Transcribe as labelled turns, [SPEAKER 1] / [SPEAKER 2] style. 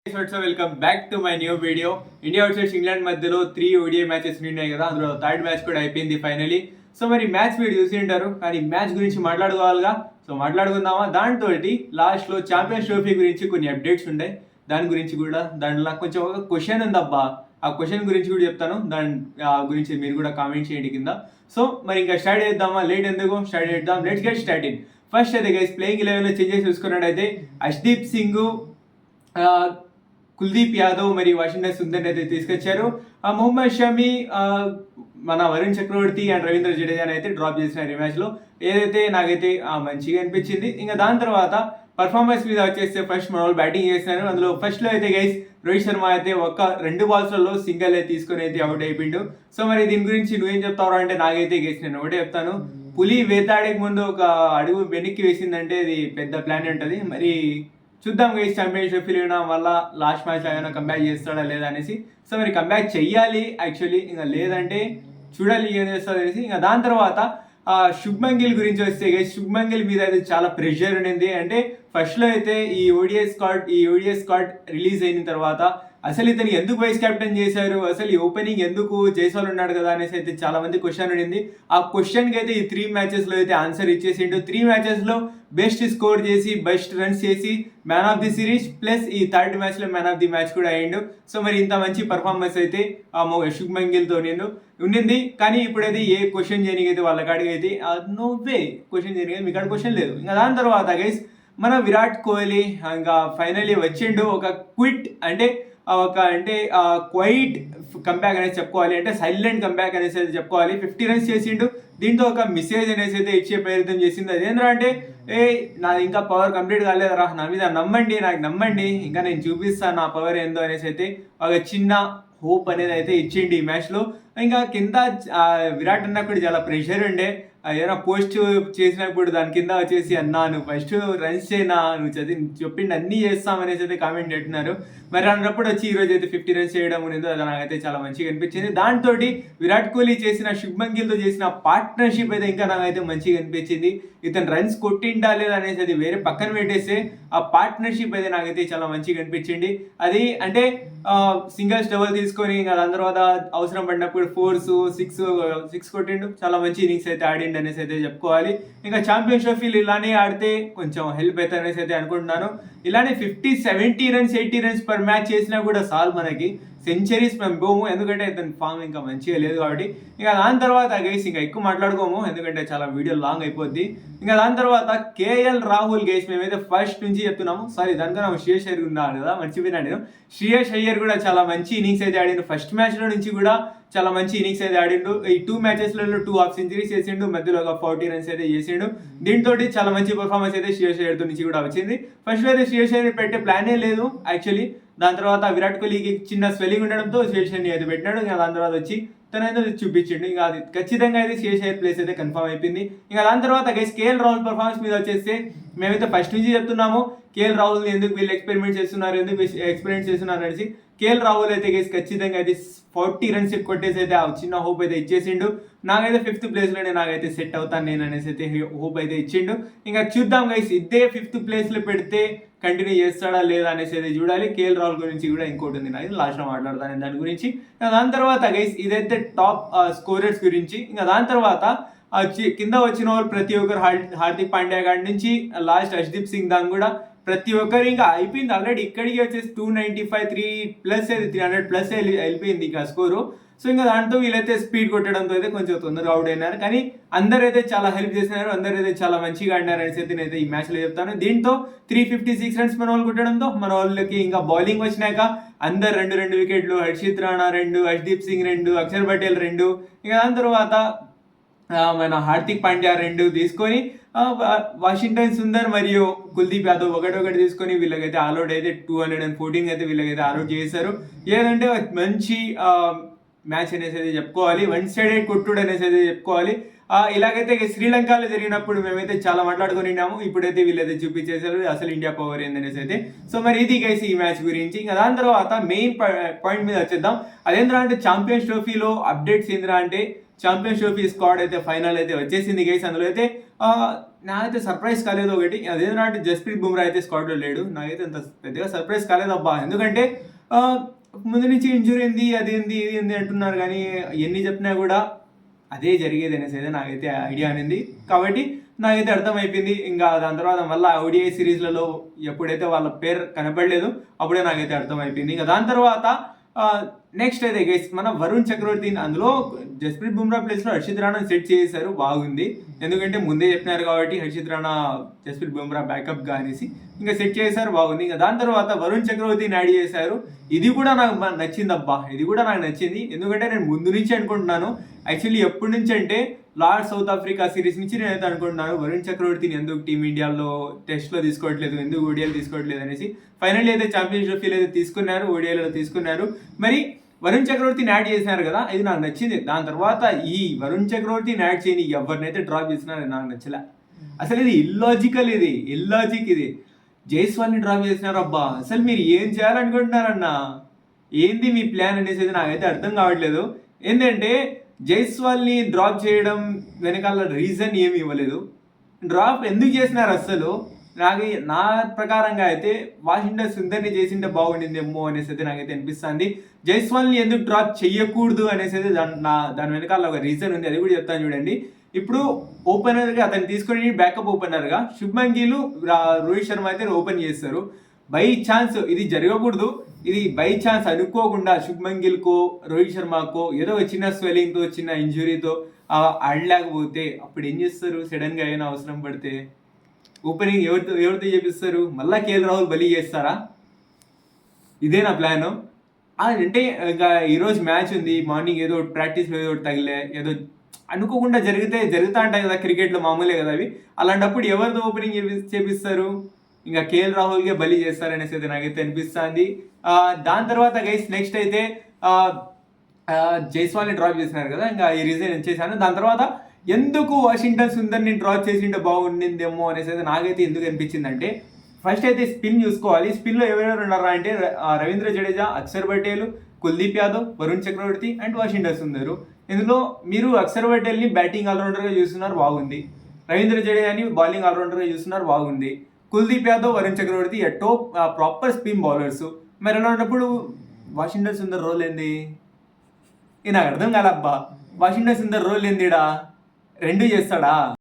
[SPEAKER 1] Welcome back to my new video. India versus England మధ్యలో 3 ODI matches ఉన్నాయి కదా, అందులో థర్డ్ మ్యాచ్ కూడా అయిపోయింది ఫైనలీ. సో మరి మ్యాచ్ మీరు చూసి ఉంటారు, కానీ మ్యాచ్ గురించి మాట్లాడుకోవాలిగా. సో మాట్లాడుకుందామా. దాంతో లాస్ట్లో ఛాంపియన్స్ ట్రోఫీ గురించి కొన్ని అప్డేట్స్ ఉంటాయి, దాని గురించి కూడా. దాంట్లో కొంచెం ఒక క్వశ్చన్ ఉందబ్బా, ఆ క్వశ్చన్ గురించి కూడా చెప్తాను. దాని గురించి మీరు కూడా కామెంట్ చేయండి కింద. సో మరి ఇంకా స్టార్ట్ చేద్దామా, లేట్ ఎందుకు, స్టార్ట్ చేద్దాం. Let's get starting. ఫస్ట్ అయితే గైస్ ప్లేయింగ్ 11లో చేంజెస్ చూసుకున్నట్టయితే అర్ష్దీప్ సింగ్, కుల్దీప్ యాదవ్ మరియు వాషింగ్టన్ సుందర్ అయితే తీసుకొచ్చారు. మొహమ్మద్ షమి, మన వరుణ్ చక్రవర్తి అండ్ రవీంద్ర జడేజా అయితే డ్రాప్ చేసిన ఈ మ్యాచ్లో. ఏదైతే నాకైతే మంచిగా అనిపించింది. ఇంకా దాని తర్వాత పర్ఫార్మెన్స్ మీద వచ్చేస్తే ఫస్ట్ మన వాళ్ళు బ్యాటింగ్ చేసినారు. అందులో ఫస్ట్లో అయితే గైస్ రోహిత్ శర్మ అయితే ఒక 2 బాల్స్లలో సింగల్ అయితే తీసుకొని అయితే అవుట్ అయిపోయిండు. సో మరి దీని గురించి నువ్వేం చెప్తావు అంటే, నాకైతే గైస్ నేను ఒకటే చెప్తాను, పులి వేటాడక ముందు ఒక అడుగు వెనక్కి వేసిందంటే అది పెద్ద ప్లాన్ ఉంటుంది. మరి చూద్దాం గైస్, ఛాంపియన్షిప్ వెళ్ళడం వల్ల లాస్ట్ మ్యాచ్లో ఏమైనా కంబ్యాక్ చేస్తాడా లేదా అనేసి. సో మరి కంబ్యాక్ చెయ్యాలి యాక్చువల్లీ, ఇంకా లేదంటే చూడాలి ఏం చేస్తుంది అనేసి. ఇంకా దాని తర్వాత శుభ్మన్ గిల్ గురించి వస్తే గైస్, శుభ్మన్ గిల్ మీద అయితే చాలా ప్రెషర్ ఉండింది. అంటే ఫస్ట్లో అయితే ఈ ఓడిఐ స్క్వాడ్ రిలీజ్ అయిన తర్వాత అసలు ఇతను ఎందుకు వైస్ కెప్టెన్ చేశారు, అసలు ఈ ఓపెనింగ్ ఎందుకు జైస్వాల్ ఉన్నాడు కదా అనేసి అయితే చాలా మంది క్వశ్చన్ ఉండింది. ఆ క్వశ్చన్కి అయితే ఈ 3 మ్యాచెస్లో అయితే ఆన్సర్ ఇచ్చేసిండు. 3 మ్యాచెస్లో బెస్ట్ స్కోర్ చేసి, బెస్ట్ రన్స్ చేసి, man of the series plus ఈ థర్డ్ మ్యాచ్లో మ్యాన్ ఆఫ్ ది మ్యాచ్ కూడా అయ్యిండు. సో మరి ఇంత మంచి పర్ఫార్మెన్స్ అయితే శుభ్మన్ గిల్తో ఉండింది. కానీ ఇప్పుడైతే ఏ క్వశ్చన్ చేయడానికి అయితే వాళ్ళ కాడికి అయితే నోవే క్వశ్చన్ చేయడానికి, మీ కాడ క్వశ్చన్ లేదు. ఇంకా దాని తర్వాత గైస్ మన విరాట్ కోహ్లీ ఇంకా ఫైనల్లీ వచ్చిండు. ఒక క్విట్ అంటే క్వైట్ కంబ్యాక్ అనేది చెప్పుకోవాలి, అంటే సైలెంట్ కంబ్యాక్ అనేసి అయితే చెప్పుకోవాలి. 50 రన్స్ చేసిండు. దీంతో ఒక మెసేజ్ అనేసి అయితే ఇచ్చే ప్రయత్నం చేసింది. అదేంద్రా అంటే, నాది ఇంకా పవర్ కంప్లీట్ కాలేదురా, నా మీద నమ్మండి, నాకు నమ్మండి, ఇంకా నేను చూపిస్తాను నా పవర్ ఏందో అనేసి అయితే ఒక చిన్న హోప్ అనేది అయితే ఇచ్చిండి ఈ మ్యాచ్లో. ఇంకా కింద విరాట్ అన్నప్పుడు చాలా ప్రెషర్ ఉండే. ఏదైనా పోస్ట్ చేసినప్పుడు దాని కింద వచ్చేసి, అన్నా నువ్వు ఫస్ట్ రన్స్ చేయనా, నువ్వు చెప్పిండి అన్నీ చేస్తామనేసి అయితే కామెంట్ పెట్టినారు. మరి అన్నప్పుడు వచ్చి ఈరోజు అయితే 50 రన్స్ చేయడం అనేది అది నాకైతే చాలా మంచిగా అనిపించింది. దాంతో విరాట్ కోహ్లీ చేసిన, శుభ్మన్ గిల్తో చేసిన పార్ట్నర్షిప్ అయితే ఇంకా నాకైతే మంచిగా అనిపించింది. ఇతను రన్స్ కొట్టిండా లేదా అనేసి అది వేరే పక్కన పెట్టేస్తే, ఆ పార్ట్నర్షిప్ అయితే నాకైతే చాలా మంచిగా అనిపించింది. అది అంటే సింగిల్స్ డబుల్ తీసుకొని ఇంకా దాని తర్వాత అవసరం పడినప్పుడు 4s 6 కొట్టిండు. చాలా మంచి ఇన్నింగ్స్ అయితే ఆడిండు అనేసి అయితే చెప్పుకోవాలి. ఇంకా ఛాంపియన్స్ ట్రోఫీలు ఇలానే ఆడితే కొంచెం హెల్ప్ అవుతుంది అనేసి అయితే అనుకుంటున్నాను. ఇలానే 50, 70 రన్స్ 80 రన్స్ పర్ మ్యాచ్ చేసినా కూడా చాలు మనకి. సెంచరీస్ మేము పోము, ఎందుకంటే ఇతని ఫామ్ ఇంకా మంచిగా లేదు కాబట్టి. ఇంకా దాని తర్వాత గైస్ ఇంకా ఎక్కువ మాట్లాడుకోము, ఎందుకంటే చాలా వీడియో లాంగ్ అయిపోద్ది. ఇంకా దాని తర్వాత కేఎల్ రాహుల్ గైస్, మేమైతే ఫస్ట్ నుంచి చెప్తున్నాము. సారీ, దానికన్నా శ్రేయస్ అయ్యర్ ఉన్నాడు కదా, మర్చిపోయినాడు నేను. శ్రేయస్ అయ్యర్ కూడా చాలా మంచి ఇన్నింగ్స్ అయితే ఆడిండు. ఫస్ట్ మ్యాచ్లో నుంచి కూడా చాలా మంచి ఇన్నింగ్స్ అయితే ఆడిండు. ఈ 2 మ్యాచెస్లలో 2 హాఫ్ సెంచరీస్ చేసిండు, మధ్యలో ఒక 40 రన్స్ అయితే చేసిండు. దీంతో చాలా మంచి పర్ఫార్మెన్స్ అయితే శ్రేయస్ అయ్యర్తో నుంచి కూడా వచ్చింది. ఫస్ట్లో అయితే శ్రేయస్ అయ్యర్ పెట్టే ప్లానే లేదు యాక్చువల్లీ. దాని తర్వాత విరాట్ కోహ్లీకి చిన్న స్వెల్లింగ్ ఉండడంతో శ్రేయస్ అయ్యర్ని అయితే పెట్టినాడు. ఇంకా దాని తర్వాత వచ్చి తనైతే చూపించిండు. ఇంకా అది ఖచ్చితంగా అయితే శ్రేయస్ అయ్యర్ ప్లేస్ అయితే కన్ఫర్మ్ అయిపోయింది. ఇంకా దాని తర్వాత గైస్ కేఎల్ రాహుల్ పర్ఫార్మెన్స్ మీద వచ్చేస్తే, మేమైతే ఫస్ట్ నుంచి చెప్తున్నాము కేఎల్ రాహుల్ని ఎందుకు వీళ్ళు ఎక్స్పెరిమెంట్ చేస్తున్నారు అనేసి. కేఎల్ రాహుల్ అయితే గైస్ ఖచ్చితంగా అయితే 40 రన్స్ కొట్టేసి అయితే ఆ చిన్న హోప్ అయితే ఇచ్చేసిండు. నాకైతే 5th ప్లేస్లోనే నాకైతే సెట్ అవుతాను నేను అనేసి అయితే హోప్ అయితే ఇచ్చిండు. ఇంకా చూద్దాం గైస్, ఇదే 5th ప్లేస్లో పెడితే కంటిన్యూ చేస్తాడా లేదా అనేసి అయితే చూడాలి. కేఎల్ రాహుల్ గురించి కూడా ఇంకోటి ఉంది, నాకు లాస్ట్లో మాట్లాడతాను దాని గురించి. దాని తర్వాత గైస్ ఇదైతే టాప్ స్కోరర్స్ గురించి. ఇంకా దాని తర్వాత కింద వచ్చిన వాళ్ళు ప్రతి ఒక్కరు, హార్దిక్ పాండ్యా గారి నుంచి లాస్ట్ అర్ష్దీప్ సింగ్ దాకా కూడా ప్రతి ఒక్కరు ఇంకా అయిపోయింది ఆల్రెడీ. ఇక్కడికి వచ్చేసి 295, 300+ వెళ్ళిపోయింది ఇంకా స్కోరు. సో ఇంకా దాంతో వీళ్ళైతే స్పీడ్ కొట్టడంతో అయితే కొంచెం తొందరగా అవుట్ అయినారు. కానీ అందరైతే చాలా హెల్ప్ చేసినారు, అందరైతే చాలా మంచిగా ఆడినారు అనేసి అయితే నేనైతే ఈ మ్యాచ్లో చెప్తాను. దీంతో 356 రన్స్ మన వాళ్ళు కొట్టడంతో మన వాళ్ళకి ఇంకా బౌలింగ్ వచ్చినాక అందరు 2 వికెట్లు, హర్షిత్ రాణా 2, అర్ష్దీప్ సింగ్ 2, అక్షర్ పటేల్ 2, ఇంకా దాని తర్వాత మన హార్దిక్ పాండ్యా 2 తీసుకొని, వాషింగ్టన్ సుందర్ మరియు కుల్దీప్ యాదవ్ ఒకటి తీసుకొని వీళ్ళకైతే ఆల్అౌట్ అయితే 214 అయితే వీళ్ళకైతే ఆల్అౌట్ చేశారు. ఏదంటే మంచి మ్యాచ్ అనేసి అయితే చెప్పుకోవాలి, వన్ సైడెడ్ కొట్టుడు అనేసి అయితే చెప్పుకోవాలి. ఇలాగైతే శ్రీలంకలో జరిగినప్పుడు మేమైతే చాలా మాట్లాడుకొని ఉన్నాము, ఇప్పుడైతే వీళ్ళైతే చూపించేసారు అసలు ఇండియా పవర్ ఏందనేసి అయితే. సో మరి ఇది గైస్ ఈ మ్యాచ్ గురించి. ఇంకా దాని తర్వాత మెయిన్ పాయింట్ మీద వచ్చేద్దాం. అదేంద్రా అంటే ఛాంపియన్స్ ట్రోఫీలో అప్డేట్స్ ఏంద్రా అంటే ఛాంపియన్స్ ట్రోఫీ స్క్వాడ్ అయితే ఫైనల్ అయితే వచ్చేసింది గైస్. అందులో అయితే నాకైతే సర్ప్రైజ్ కాలేదు ఒకటి, అదేంద్రా అంటే జస్ప్రీత్ బుమ్రా అయితే స్క్వాడ్లో లేడు. నాకైతే అంత పెద్దగా సర్ప్రైజ్ కాలేదు అబ్బా, ఎందుకంటే ముందు నుంచి ఇంజురీ ఏంది అదేంది ఇది ఏంది అంటున్నారు, కానీ ఎన్ని చెప్పినా కూడా అదే జరిగేది అనేసి అయితే నాకైతే ఐడియా అనేది. కాబట్టి నాకైతే అర్థమైపోయింది. ఇంకా దాని తర్వాత మళ్ళీ ఓడిఐ సిరీస్లలో ఎప్పుడైతే వాళ్ళ పేరు కనపడలేదు అప్పుడే నాకైతే అర్థమైపోయింది. ఇంకా దాని తర్వాత నెక్స్ట్ అయితే గైస్ మన వరుణ్ చక్రవర్తిని అందులో జస్ప్రీత్ బుమ్రా ప్లేస్లో హర్షిత్ రాణా సెట్ చేశారు, బాగుంది. ఎందుకంటే ముందే చెప్పినారు కాబట్టి హర్షిత్ రాణా జస్ప్రీత్ బుమ్రా బ్యాకప్ గా అనేసి ఇంకా సెట్ చేశారు, బాగుంది. ఇంకా దాని తర్వాత వరుణ్ చక్రవర్తిని యాడ్ చేశారు, ఇది కూడా నాకు నచ్చింది అబ్బా, ఇది కూడా నాకు నచ్చింది. ఎందుకంటే నేను ముందు నుంచి అనుకుంటున్నాను, యాక్చువల్లీ ఎప్పటి నుంచి అంటే లార్డ్ సౌత్ ఆఫ్రికా సిరీస్ నుంచి నేనైతే అనుకుంటున్నాను వరుణ్ చక్రవర్తిని ఎందుకు టీమిండియాలో టెస్ట్లో తీసుకోవట్లేదు, ఎందుకు ఓడిఐలు తీసుకోవట్లేదు అనేసి. ఫైనల్లీ అయితే ఛాంపియన్స్ ట్రోఫీలు అయితే తీసుకున్నారు, ఓడిఐలో తీసుకున్నారు. మరి వరుణ్ చక్రవర్తిని యాడ్ చేసినారు కదా, ఇది నాకు నచ్చింది. దాని తర్వాత ఈ వరుణ్ చక్రవర్తిని యాడ్ చేయని ఎవరినైతే డ్రాప్ చేసినా నాకు నచ్చలే. అసలు ఇది ఇల్లాజికల్, ఇది ఇల్లాజిక్. ఇది జైస్వాల్ని డ్రాప్ చేసినారు అబ్బా, అసలు మీరు ఏం చేయాలనుకుంటున్నారన్నా, ఏంది మీ ప్లాన్ అనేసి నాకైతే అర్థం కావట్లేదు. ఏంటంటే జైస్వాల్ని డ్రాప్ చేయడం వెనకాల రీజన్ ఏమి ఇవ్వలేదు, డ్రాప్ ఎందుకు చేసినారు అసలు. నా ప్రకారంగా అయితే వాషింగ్టన్ సుందర్ని చేసింటే బాగుండిందేమో అనేసి అయితే నాకైతే అనిపిస్తుంది. జైస్వాల్ని ఎందుకు డ్రాప్ చెయ్యకూడదు అనేసి అయితే దాని వెనకాల ఒక రీజన్ ఉంది, అది కూడా చెప్తాను చూడండి. ఇప్పుడు ఓపెనర్గా అతను తీసుకొని బ్యాకప్ ఓపెనర్గా శుభ్మన్ గిల్, రోహిత్ శర్మ అయితే ఓపెన్ చేస్తారు. బై ఛాన్స్ ఇది జరగకూడదు, ఇది బై ఛాన్స్ అనుకోకుండా శుభ్మన్ గిల్కో రోహిత్ శర్మకో ఏదో చిన్న స్వెల్లింగ్తో చిన్న ఇంజురీతో ఆడలేకపోతే అప్పుడు ఏం చేస్తారు, సడన్గా అయినా అవసరం పడితే ఓపెనింగ్ ఎవరితో చేపిస్తారు, మళ్ళా కేఎల్ రాహుల్ బలి చేస్తారా? ఇదే నా ప్లాను. అంటే ఇంకా ఈరోజు మ్యాచ్ ఉంది, మార్నింగ్ ఏదో ప్రాక్టీస్లో ఏదో తగిలే ఏదో అనుకోకుండా జరుగుతా ఉంటాయి కదా క్రికెట్లో, మామూలే కదా అవి. అలాంటప్పుడు ఎవరితో ఓపెనింగ్ చేపిస్తారు, ఇంకా కేఎల్ రాహుల్కే బలి చేస్తారనేసి అయితే నాకైతే అనిపిస్తుంది. దాని తర్వాత గైస్ నెక్స్ట్ అయితే జైస్వాల్ని డ్రాప్ చేసినారు కదా, ఇంకా ఈ రీజన్ ఇచ్చేసాను. దాని తర్వాత ఎందుకు వాషింగ్టన్ సుందర్ని డ్రాప్ చేసింటే బాగుండిందేమో అనేసి అయితే నాకైతే ఎందుకు అనిపించిందంటే, ఫస్ట్ అయితే స్పిన్ చూసుకోవాలి. స్పిన్లో ఎవరెవరు ఉన్నారా అంటే రవీంద్ర జడేజా, అక్షర్ పటేల్, కుల్దీప్ యాదవ్, వరుణ్ చక్రవర్తి అండ్ వాషింగ్టన్ సుందర్. ఇందులో మీరు అక్షర్ పటేల్ని బ్యాటింగ్ ఆల్రౌండర్గా చూస్తున్నారు, బాగుంది. రవీంద్ర జడేజాని బౌలింగ్ ఆల్రౌండర్గా చూస్తున్నారు, బాగుంది. కుల్దీప్ యాదవ్, వరుణ్ చక్రవర్తి టాప్ ప్రాపర్ స్పిన్ బౌలర్స్. మరి అలాంటప్పుడు వాషింగ్టన్ సుందర్ రోల్ ఏంది, ఇది నాకు అర్థం కాలబ్బా. వాషింగ్టన్ సుందర్ రోల్ ఏందిడా, రెండు చేస్తాడా?